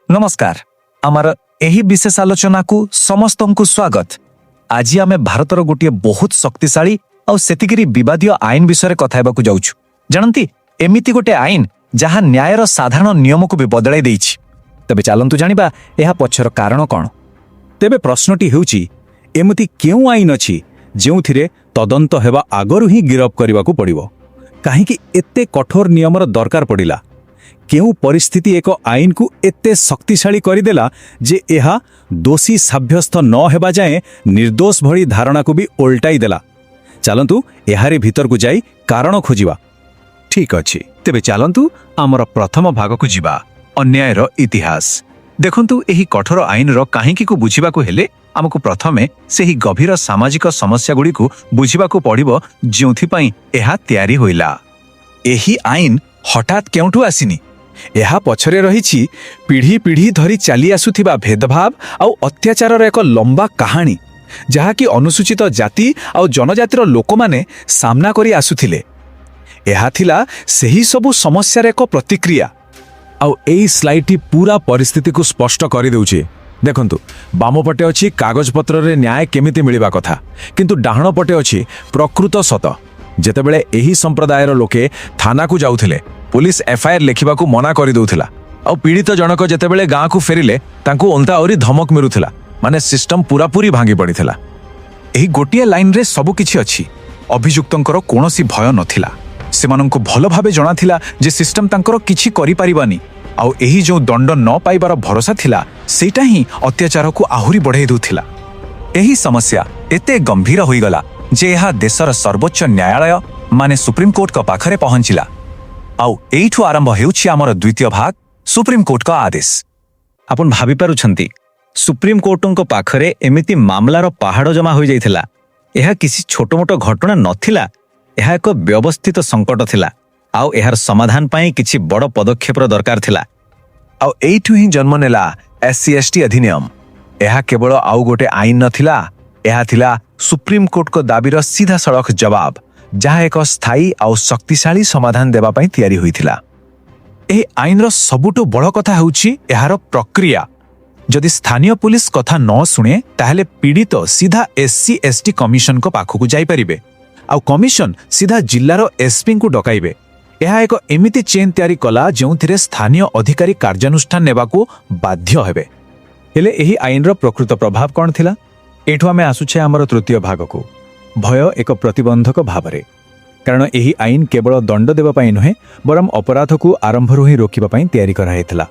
नमस्कार आमर एही विशेष आलोचना को समस्त को स्वागत। आज आमे भारतर गोटे बहुत शक्तिशाली और सेतिगिरी विवादीय आईन विषय कथाइबा को जाउछु। जानती एमिति गोटे आईन जहाँ न्यायर साधारण नियम को भी बदलाई देइछि। तबे चलंतु जानिबा एहा पछर कारण कोन। तेबे प्रश्नटी हेउछि एमती केउ आईन अछि जेउथिरे तदंत हेबा आगरु ही गिरफ करबाकू पड़िबो, काहेकि एते कठोर नियमर दरकार पड़िला। केउ परिस्थिति एक आईन को एते शक्तिशाली करिदेला जे एहा दोषी साब्यस्त न हेबा जाए निर्दोष भली धारणा को भी उल्टाई देला। चलंतु एहारे भीतर को जाई कारण खोजिबा। ठीक अछि, तेबे चलंतु आमर प्रथम भाग को जिबा, अन्यायर इतिहास। देखंतु एही कठोर आईन रो काहेकि को बुझिबा को हेले हमकु प्रथमे सेही गभीर सामाजिक समस्या गुडी को बुझिबा को पड़िबो जोंथि पई एहा तयारी होइला। एही आईन हठात केउठु आसिनी, एहा पछरे रहिछि पीढ़ी पीढ़ी धरी चली आसुथिबा भेदभाव आउ अत्याचारर एक लंबा कहानी, जहा कि अनुसूचित जाति आउ जनजातिर लोक माने सामना करी आसुथिले। एहा थिला सेही सबु समस्यार एक प्रतिक्रिया। आउ एई स्लाइडटी पूरा परिस्थिति को स्पष्ट करि देउछि। देखंतु बाम पटे अछि कागज पत्र रे न्याय केमिति मिलिबा कथा, किंतु डाहण पटे अछि प्रकृत सत। जेतेबेले एही संप्रदायर लोके थाना को जाउथिले, पुलिस एफआईआर लेखिबा को मना करि दउथिला। आ पीड़ित जनक जेतेबेले गाँ को फेरिले तांको ओंता औरी धमक मिरुथिला, माने सिस्टम पूरा पूरी भांगी पड़िथिला। एही गोटिए लाइन रे सबु किछि अछि। अभियुक्तंकर कोनोसी भय नथिला। सेमानंको भलो भाबे जणा थिला जे सिस्टम तांकर किछि करि पारिबानी। आउ एही जो दंड न पाइबार भरोसा थिला सेटा ही अत्याचार को आहुरी बढ़ाई दउथिला। एही समस्या एते गंभीर होई गला जे एहा देशर सर्वोच्च न्यायालय माने सुप्रीम कोर्ट का पाखरे पहुंचिला। आउ एइठु आरंभ हेउछि आमर द्वितीय भाग, सुप्रीम कोर्ट का आदेश। आपण भाबी पारुछंती सुप्रीम कोर्टंको पाखरे एमिति मामलार पहाड़ जमा होई जाइथिला। एहा किसी छोट मोट घटना नथिला, एहा एक व्यवस्थित संकट थिला। आउ एहार समाधान पाई किछि बड़ पदक्षेपर दरकार थिला। आउ एइठु ही जन्म नेला एससी एसटी अधिनियम। एहा केवल आउ गोटे आईन नथिला, एहा थिला सुप्रीम कोर्ट को दाबीर सीधा सड़क जवाब, जहाँ एक स्थायी आउ शक्तिशाली समाधान देबा पाई तैयारी होइथिला। एही आईनर सबुटो बड़ कथा हेउछि एहार प्रक्रिया। जदि स्थानीय पुलिस कथा न सुने ताहले पीड़ित सीधा एससी एसटी कमिशन को पाखकु जाई परिबे, आउ कमिशन सीधा जिल्लार एसपी को डकाइबे। एहा एक एमिति चेन तैयारी कला जोंथिरे स्थानीय अधिकारी कार्यानुष्ठान नेबाकू बाध्य हेबे। हेले एही आईनर प्रकृत प्रभाव कोन थिला? एठु आमे आसुछे आमर तृतीय भाग को, भय एक प्रतिबंधक भावरे। कारण एही आईन केवल दंड देबा पाई नहे बरम अपराध को आरंभरु ही रोकिबा पाई तैयारी कराहेतला।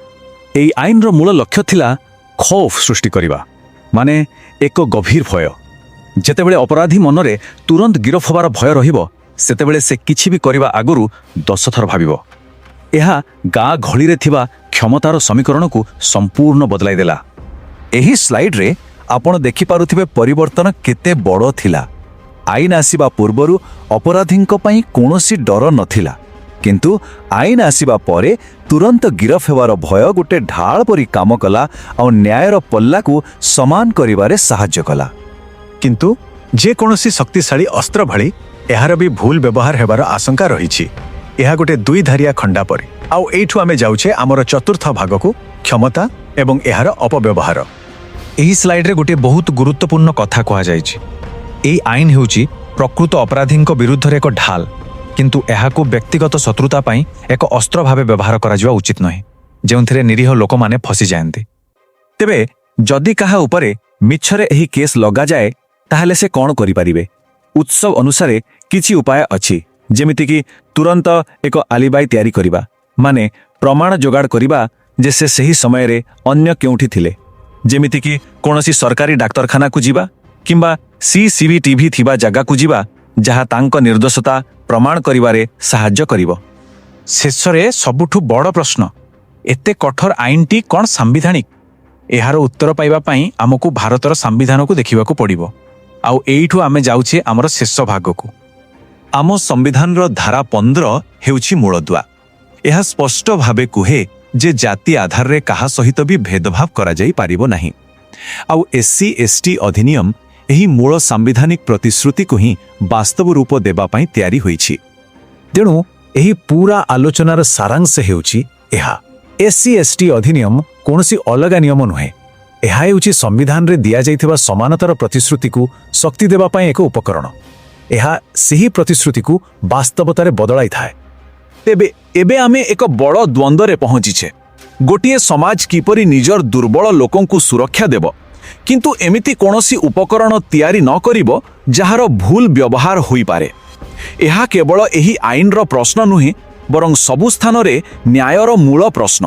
एही आईनर मूल लक्ष्य थिला खौफ सृष्टि करिबा, माने एक गभीर भय। जेतेबेले अपराधी मनरे तुरंत गिरफ होबार भय रहिबो, सेतेबेले से किछि भी करिबा आगुरु 10 थर भाबिबो। एहा गाँ घड़ी रे थिबा क्षमतार समीकरण को संपूर्ण बदलाई देला। एही स्लाइड रे आपण देखि पारुथिबे परिवर्तन केते बड़ थिला। आईन आसीबा पूर्वरु अपराधींको पई कोनोसी डर नथिला, किंतु आईन आसीबा परे तुरंत गिरफ हेबार भय गोटे ढाल परी काम कला और न्यायर पल्ला को समान करिबारे सहाय्य कला। किंतु जे कोनोसी शक्तिशाली अस्त्र भली एहार भी भूल व्यवहार हेबार आशंका रहिछि। एहा गोटे दुई धारिया खंडा परी। आउ एठु आमे जाउछे आमर चतुर्थ भाग को, क्षमता एवं एहार अपव्यवहार। एही स्लाइड रे गोटे बहुत गुरुत्वपूर्ण कथा कहा जायछि। एही आईन हेउछि प्रकृत अपराधींको विरुद्ध रे एक ढाल, किंतु एहाको व्यक्तिगत शत्रुता पाई एक अस्त्र भावे व्यवहार करा जिवा उचित नहे, जेउथिरे निरीह लोक माने फसी जायन्ते। तेबे जदि काहा उपरे मिछरे एही केस लगा जाए ताहले से कोन करि परिबे? उत्सव अनुसारे किछि उपाय अछि, जेमिति कि तुरंत एक आलिबाई तैयारी करिबा, माने प्रमाण जोगाड़ करिबा जे से सही समय रे अन्य केउठी थिले, जेमिति कि कोनोसी सरकारी डाक्तरखाना को जिबा किंबा सीसीटीवी थिबा जगह को जिबा, जहा तांको निर्दोषता प्रमाण करिबारे सहाय्य करिवो। शेषरे सबुठु बड़ प्रश्न, एते कठोर आईनटी कोन संविधानिक? एहार उत्तर पाइबा पाई आमको भारतर संविधान को देखिबाकू पड़िबो। आउ एइठु आमे जाउछे हमर शेष भाग को। आम संविधान रो धारा 15 हेउछि मूलदुआ। एहा स्पष्ट भावे कुहे जे जाति आधार रे कहा सहित भी भेदभाव करा जाई पारिबो नाही। आउ एससी एसटी अधिनियम एही मूल संविधानिक प्रतिश्रुति को ही वास्तव रूप देबा पाई तैयारी होईछि। तेणु एही पूरा आलोचनार सारांश हेउछि एहा एससी एसटी अधिनियम कौनसी अलगा नियम नुहे। ଏହା ହେଉଛି ସମ୍ବିଧାନରେ ଦିଆଯାଇଥିବା ସମାନତାର ପ୍ରତିଶ୍ରୁତିକୁ ଶକ୍ତି ଦେବା ପାଇଁ ଏକ ଉପକରଣ। ଏହା ସେହି ପ୍ରତିଶ୍ରୁତିକୁ ବାସ୍ତବତାରେ ବଦଳାଇଥାଏ। ତେବେ ଏବେ ଆମେ ଏକ ବଡ଼ ଦ୍ୱନ୍ଦ୍ୱରେ ପହଞ୍ଚିଛେ। ଗୋଟିଏ ସମାଜ କିପରି ନିଜର ଦୁର୍ବଳ ଲୋକଙ୍କୁ ସୁରକ୍ଷା ଦେବ, କିନ୍ତୁ ଏମିତି କୌଣସି ଉପକରଣ ତିଆରି ନ କରିବ ଯାହାର ଭୁଲ ବ୍ୟବହାର ହୋଇପାରେ। ଏହା କେବଳ ଏହି ଆଇନର ପ୍ରଶ୍ନ ନୁହେଁ, ବରଂ ସବୁ ସ୍ଥାନରେ ନ୍ୟାୟର ମୂଳ ପ୍ରଶ୍ନ।